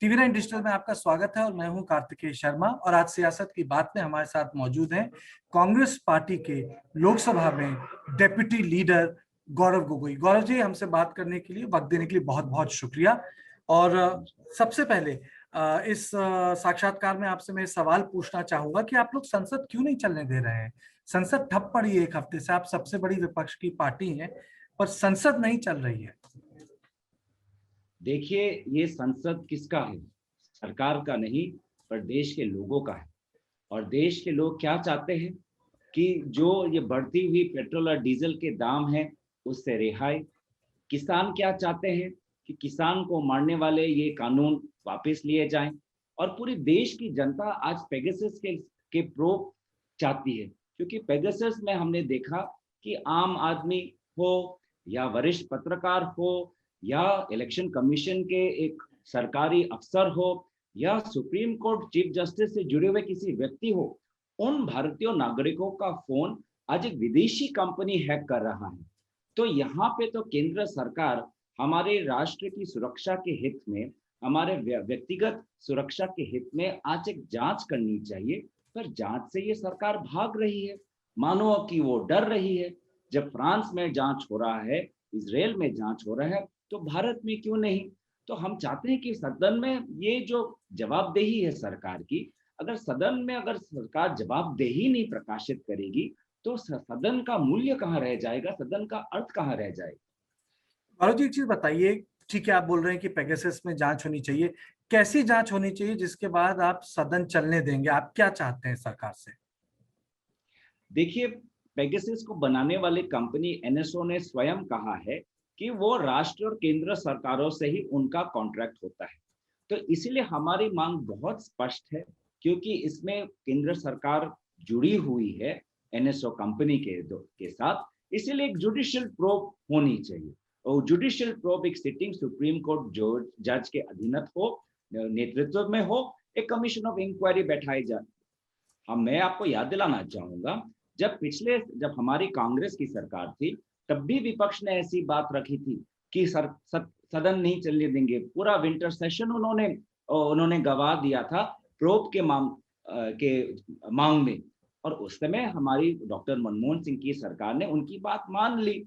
TV 9 digital में आपका स्वागत है और मैं हूं कार्तिकेय शर्मा। और आज सियासत की बात में हमारे साथ मौजूद हैं कांग्रेस पार्टी के लोकसभा में डेप्यूटी लीडर गौरव गोगोई। गौरव जी, हमसे बात करने के लिए, वक्त देने के लिए बहुत बहुत शुक्रिया। और सबसे पहले इस साक्षात्कार में आपसे मैं सवाल पूछना चाहूंगा कि आप लोग संसद क्यों नहीं चलने दे रहे हैं? संसद ठप पड़ी है एक हफ्ते से, आप सबसे बड़ी विपक्ष की पार्टी हैं, पर संसद नहीं चल रही है। देखिए, ये संसद किसका है? सरकार का नहीं, पर देश के लोगों का है। और देश के लोग क्या चाहते हैं कि जो ये बढ़ती हुई पेट्रोल और डीजल के दाम हैं उससे रिहाई। किसान क्या चाहते हैं कि किसान को मारने वाले ये कानून वापस लिए जाएं। और पूरी देश की जनता आज पेगासस के प्रो चाहती है, क्योंकि पेगासस में हमने देखा कि आम आदमी हो या वरिष्ठ पत्रकार हो या इलेक्शन कमीशन के एक सरकारी अफसर हो या सुप्रीम कोर्ट चीफ जस्टिस से जुड़े हुए किसी व्यक्ति हो, उन भारतीय नागरिकों का फोन आज एक विदेशी कंपनी हैक कर रहा है। तो यहाँ पे तो केंद्र सरकार हमारे राष्ट्र की सुरक्षा के हित में, हमारे व्यक्तिगत सुरक्षा के हित में आज एक जांच करनी चाहिए। पर जांच से ये सरकार भाग रही है, मानो कि वो डर रही है। जब फ्रांस में जांच हो रहा है, इजराइल में जांच हो रहा है, तो भारत में क्यों नहीं? तो हम चाहते हैं कि सदन में ये जो जवाबदेही है सरकार की, अगर सदन में अगर सरकार जवाबदेही नहीं प्रकाशित करेगी तो सदन का मूल्य कहाँ रह जाएगा, सदन का अर्थ कहाँ रह जाएगा? गौरव जी, एक चीज बताइए। ठीक है, आप बोल रहे हैं कि पेगासस में जांच होनी चाहिए। कैसी जांच होनी चाहिए जिसके बाद आप सदन चलने देंगे? आप क्या चाहते हैं सरकार से? देखिए, पेगासस को बनाने वाली कंपनी एनएसओ ने स्वयं कहा है कि वो राष्ट्र और केंद्र सरकारों से ही उनका कॉन्ट्रैक्ट होता है। तो इसीलिए हमारी मांग बहुत स्पष्ट है, क्योंकि इसमें केंद्र सरकार जुड़ी हुई है एनएसओ कंपनी के साथ। इसीलिए एक जुडिशियल प्रोब होनी चाहिए, और जुडिशियल प्रोब एक सिटिंग सुप्रीम कोर्ट जज के अधीनस्थ हो, नेतृत्व में हो, एक कमीशन ऑफ इंक्वायरी बैठाई जाए। हम मैं आपको याद दिलाना चाहूंगा, जब हमारी कांग्रेस की सरकार थी, तब भी विपक्ष ने ऐसी बात रखी थी कि सदन नहीं चलने देंगे। पूरा विंटर सेशन उन्होंने गवा दिया था प्रोब के मांग में। और उस समय हमारी डॉक्टर मनमोहन सिंह की सरकार ने उनकी बात मान ली।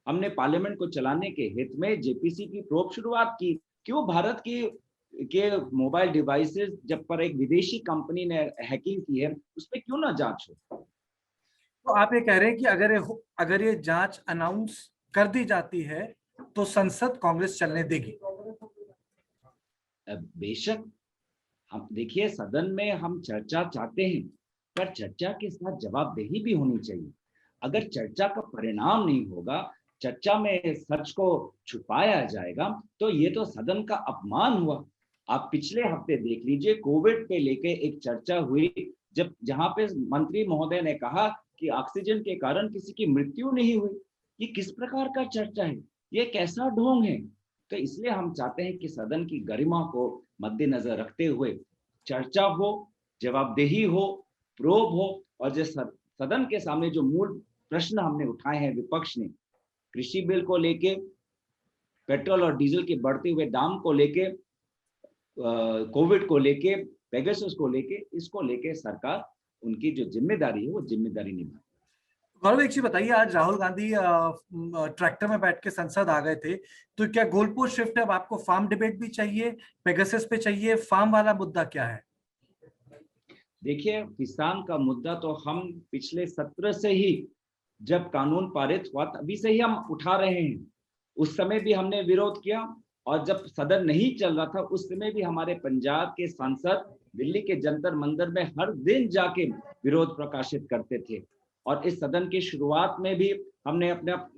हमने पार्लियामेंट को चलाने के हित में जेपीसी की प्रोब शुरुआत की। क्यों भारत की के मोबाइल डिवाइसेस जब पर एक विदेशी कंपनी ने हैकिंग की है, उस पर क्यों ना जांच हो? तो आप ये कह रहे हैं कि अगर ये जांच अनाउंस कर दी जाती है तो संसद कांग्रेस चलने देगी? बेशक। हम देखिए, सदन में हम चर्चा चाहते हैं, पर चर्चा के साथ जवाबदेही भी होनी चाहिए। अगर चर्चा का परिणाम नहीं होगा, चर्चा में सच को छुपाया जाएगा, तो ये तो सदन का अपमान हुआ। आप पिछले हफ्ते देख लीजिए, कोविड पे लेके एक चर्चा हुई, जहां पे मंत्री महोदय ने कहा कि ऑक्सीजन के कारण किसी की मृत्यु नहीं हुई। ये किस प्रकार का चर्चा है? ये कैसा ढोंग है? तो इसलिए हम चाहते हैं कि सदन की गरिमा को मद्देनजर रखते हुए चर्चा हो, जवाबदेही हो, प्रोब हो। और जो सदन के सामने जो मूल प्रश्न हमने उठाए हैं विपक्ष ने, कृषि बिल को लेके, पेट्रोल और डीजल के बढ़ते हुए दाम को लेके, कोविड को लेके, पेगासस को लेके, इसको लेके सरकार उनकी जो जिम्मेदारी है वो जिम्मेदारी निभा। गौरव, एक चीज बताइए, आज राहुल गांधी ट्रैक्टर में बैठ के संसद आ गए थे, तो क्या गोल पोस्ट शिफ्ट है? अब आपको फार्म डिबेट भी चाहिए, पेगासस पे चाहिए? फार्म वाला मुद्दा क्या है? देखिए, किसान का मुद्दा तो हम पिछले सत्र से ही, जब कानून पारित हुआ तभी से ही हम उठा रहे हैं। उस समय भी हमने विरोध किया, और जब सदन नहीं चल रहा था उस समय भी हमारे पंजाब के सांसद दिल्ली के जंतर मंदिर में हर दिन जाके विरोध प्रकाशित करते थे। और इस सदन की शुरुआत में भी हमने अपना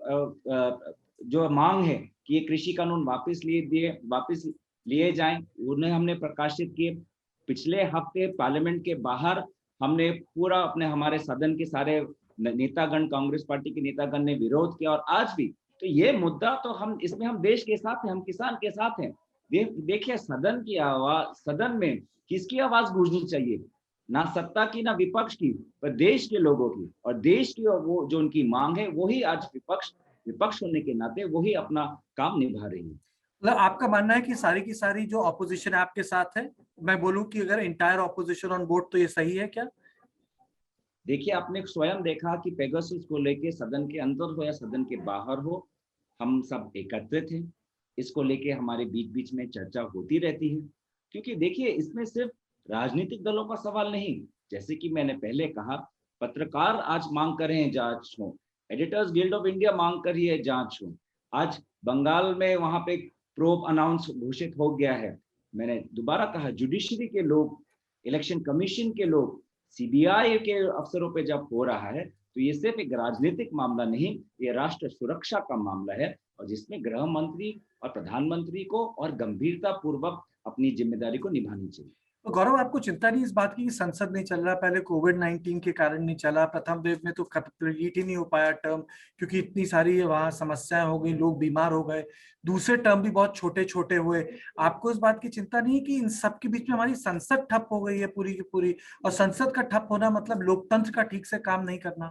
जो मांग है कि ये कृषि कानून वापस लिए जाएं, उन्हें हमने प्रकाशित किए। पिछले हफ्ते पार्लियामेंट के बाहर हमने पूरा हमारे सदन के सारे नेतागण, कांग्रेस पार्टी के नेतागण ने विरोध किया। और आज भी तो ये मुद्दा तो हम देश के साथ हैं, हम किसान के साथ हैं। देखिए, सदन की आवाज, सदन में किसकी आवाज गूंजनी चाहिए? ना सत्ता की, ना विपक्ष की, पर देश के लोगों की। और देश की वो जो उनकी मांग है, वही आज विपक्ष होने के नाते वही अपना काम निभा रही है। मतलब आपका मानना है कि सारी की सारी जो ऑपोजिशन है आपके साथ है? मैं बोलूं कि अगर इंटायर ऑपोजिशन ऑन बोर्ड तो ये सही है क्या? देखिए, आपने स्वयं देखा कि पेगासस को लेके सदन के अंदर हो या सदन के बाहर हो, हम सब एकत्रित हैं। इसको लेके हमारे बीच बीच में चर्चा होती रहती है, क्योंकि देखिए इसमें सिर्फ राजनीतिक दलों का सवाल नहीं, जैसे कि मैंने पहले कहा, पत्रकार आज मांग कर रहे हैं जांच हो, एडिटर्स गिल्ड ऑफ इंडिया मांग कर रही है जांच हो, आज बंगाल में वहां पे प्रोब अनाउंस घोषित हो गया है। मैंने दोबारा कहा, जुडिशरी के लोग, इलेक्शन कमीशन के लोग, सीबीआई के अफसरों पे जब हो रहा है, तो ये सिर्फ एक राजनीतिक मामला नहीं, ये राष्ट्र सुरक्षा का मामला है, और जिसमें गृह मंत्री और प्रधानमंत्री को और गंभीरता पूर्वक अपनी जिम्मेदारी को निभानी चाहिए। तो गौरव, आपको चिंता नहीं इस बात की कि संसद नहीं चल रहा? पहले कोविड-19 के कारण नहीं चला, प्रथम वेव में तो कंप्लीट ही नहीं हो पाया टर्म, क्योंकि इतनी सारी वहां समस्याएं हो गई, लोग बीमार हो गए। दूसरे टर्म भी बहुत छोटे छोटे हुए। आपको इस बात की चिंता नहीं है कि इन सब के बीच में हमारी संसद ठप हो गई है पूरी की पूरी? और संसद का ठप होना मतलब लोकतंत्र का ठीक से काम नहीं करना।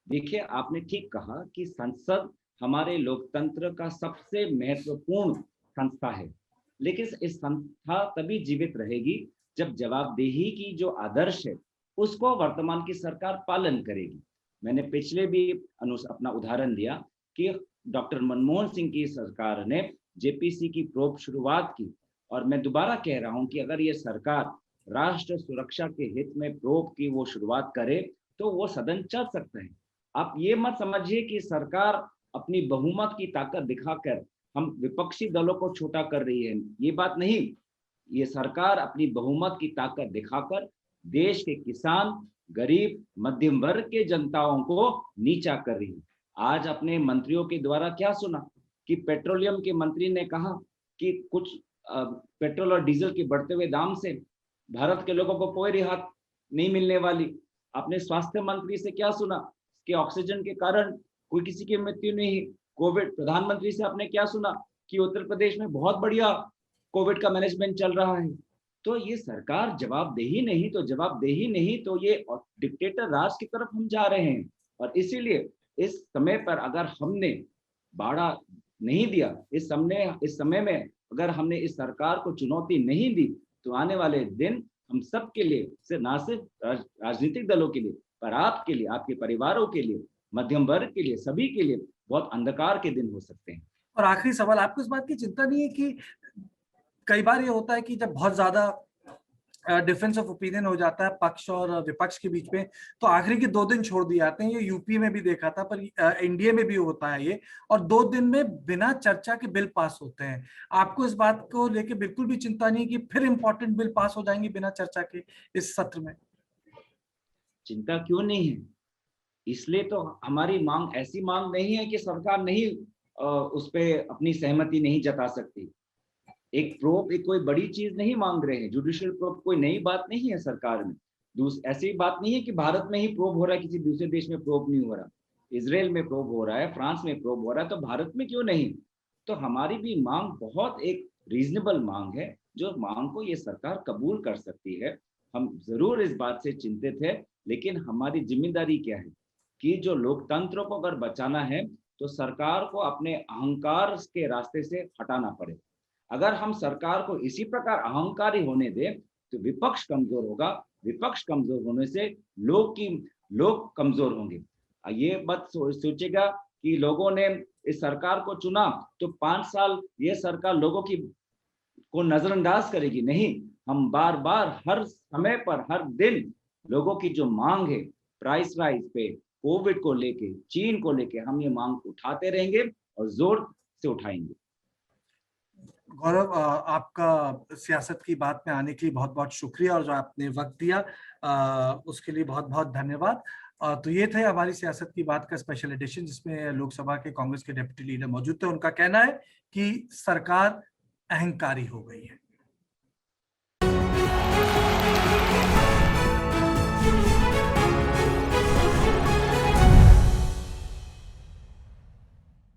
देखिए, आपने ठीक कहा कि संसद हमारे लोकतंत्र का सबसे महत्वपूर्ण संस्था है, लेकिन इस संस्था तभी जीवित रहेगी जब जवाबदेही की जो आदर्श है उसको वर्तमान की सरकार पालन करेगी। मैंने पिछले भी अपना उदाहरण दिया कि डॉक्टर मनमोहन सिंह की सरकार ने जेपीसी की प्रोब शुरुआत की, और मैं दोबारा कह रहा हूं कि अगर ये सरकार राष्ट्र सुरक्षा के हित में प्रोब की वो शुरुआत करे तो वो सदन चल सकता है। आप ये मत समझिए कि सरकार अपनी बहुमत की ताकत दिखाकर हम विपक्षी दलों को छोटा कर रही है, ये बात नहीं। ये सरकार अपनी बहुमत की ताकत दिखाकर देश के किसान, गरीब, मध्यम वर्ग के जनताओं को नीचा कर रही है। आज अपने मंत्रियों के द्वारा क्या सुना कि पेट्रोलियम के मंत्री ने कहा कि कुछ पेट्रोल और डीजल के बढ़ते हुए दाम से भारत के लोगों को कोई राहत नहीं मिलने वाली। आपने स्वास्थ्य मंत्री से क्या सुना कि ऑक्सीजन के कारण कोई किसी की मृत्यु नहीं। कोविड प्रधानमंत्री से आपने क्या सुना कि उत्तर प्रदेश में बहुत बढ़िया कोविड का मैनेजमेंट चल रहा है। तो ये सरकार जवाबदेही नहीं तो ये डिक्टेटर राज की तरफ हम जा रहे हैं। और इसीलिए इस समय पर अगर हमने बाड़ा नहीं दिया, इस समय में अगर हमने इस सरकार को चुनौती नहीं दी, तो आने वाले दिन हम सब के लिए, सिर्फ ना सिर्फ राजनीतिक दलों के लिए, पर आपके लिए, आपके परिवारों के लिए, मध्यम वर्ग के लिए, सभी के लिए बहुत अंधकार के दिन हो सकते हैं। और आखिरी सवाल, आपको इस बात की चिंता नहीं है कि कई बार ये होता है कि जब बहुत ज्यादा डिफरेंस ऑफ ओपिनियन हो जाता है पक्ष और विपक्ष के बीच में, तो आखिरी के 2 दिन छोड़ दिए जाते हैं? ये यूपी में भी देखा था, पर एनडीए में भी होता है ये, और 2 दिन में बिना चर्चा के बिल पास होते हैं। आपको इस बात को लेके बिल्कुल भी चिंता नहीं कि फिर इंपॉर्टेंट बिल पास हो जाएंगे बिना चर्चा के इस सत्र में? चिंता क्यों नहीं है? इसलिए तो हमारी मांग ऐसी मांग नहीं है कि सरकार नहीं उस पे अपनी सहमति नहीं जता सकती। एक प्रोब एक कोई बड़ी चीज नहीं मांग रहे हैं, जुडिशियल प्रोब कोई नई बात नहीं है सरकार में। ऐसी बात नहीं है कि भारत में ही प्रोब हो रहा है, किसी दूसरे देश में प्रोब नहीं हो रहा। इसराइल में प्रोब हो रहा है, फ्रांस में प्रोब हो रहा है, तो भारत में क्यों नहीं? तो हमारी भी मांग बहुत एक रीजनेबल मांग है, जो मांग को ये सरकार कबूल कर सकती है। हम जरूर इस बात से चिंतित है, लेकिन हमारी जिम्मेदारी क्या है कि जो लोकतंत्र को अगर बचाना है तो सरकार को अपने अहंकार के रास्ते से हटाना पड़ेगा। अगर हम सरकार को इसी प्रकार अहंकारी होने दें तो विपक्ष कमजोर होगा, विपक्ष कमजोर होने से लोग कमजोर होंगे। ये मत सोचेगा कि लोगों ने इस सरकार को चुना तो 5 साल ये सरकार लोगों की को नजरअंदाज करेगी। नहीं, हम बार बार हर समय पर हर दिन लोगों की जो मांग है, प्राइस राइज पे, कोविड को लेके, चीन को लेके, हम ये मांग उठाते रहेंगे और जोर से उठाएंगे। गौरव, आपका सियासत की बात में आने के लिए बहुत बहुत शुक्रिया, और जो आपने वक्त दिया उसके लिए बहुत बहुत धन्यवाद। तो ये थे हमारी सियासत की बात का स्पेशल एडिशन, जिसमें लोकसभा के कांग्रेस के डिप्टी लीडर मौजूद थे। उनका कहना है कि सरकार अहंकारी हो गई है।